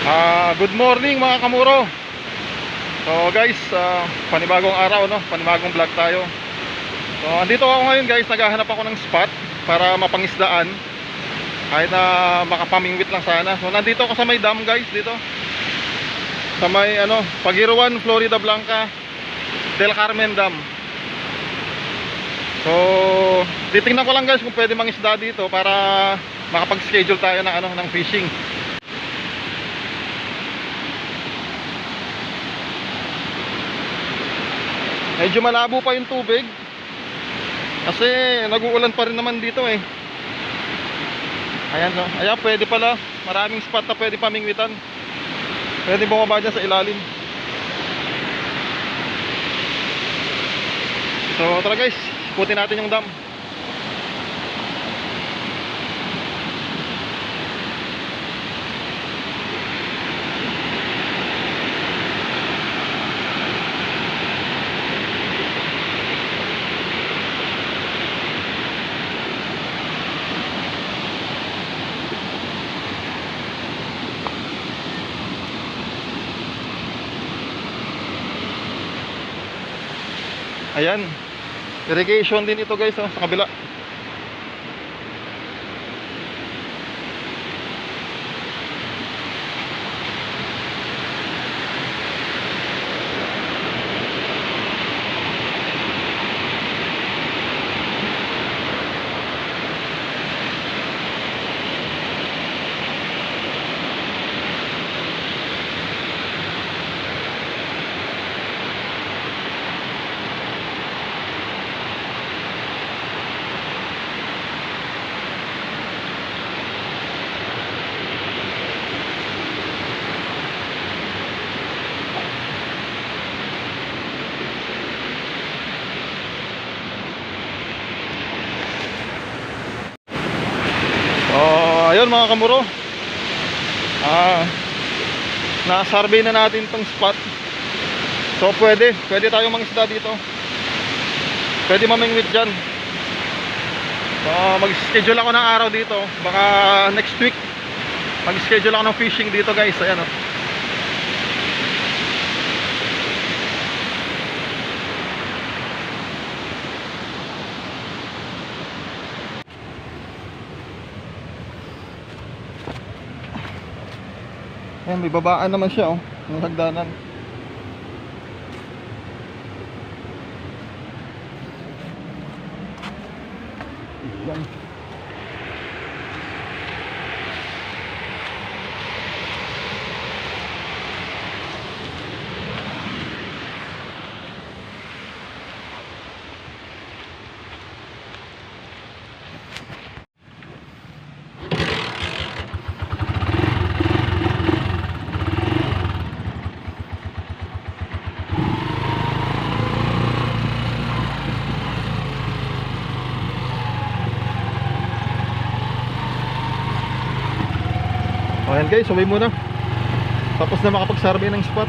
Good morning mga kamuro. So guys, panibagong araw, no? Panibagong vlog tayo. So andito ako ngayon guys, naghahanap ako ng spot para mapangisdaan. Kahit na makapamingwit lang sana. So nandito ako sa may dam guys, dito. Sa may Pagiruan, Florida Blanca, Del Carmen Dam. So titingnan ko lang guys kung pwede mangisda dito para makapag-schedule tayo ng fishing. Medyo malabo pa yung tubig kasi nag-uulan pa rin naman dito eh. Ayan, so ayan, pwede pala. Maraming spot na pwede pamingwitan. Pwede bumaba dyan sa ilalim. So tara guys, ikutin natin yung dam. Ayan, irrigation din ito guys, sa kabila. Ayun mga kamuro, na-survey na natin tong spot. So pwede tayong mangisda dito. Pwede mamingwit dyan. So mag-schedule ako ng araw dito. Baka next week mag-schedule ako ng fishing dito guys. Ayan oh. Ayan, may babaan naman siya oh, ng hagdanan. Ayan. Ayan guys, sabay muna. Tapos na makapag-survey ng spot.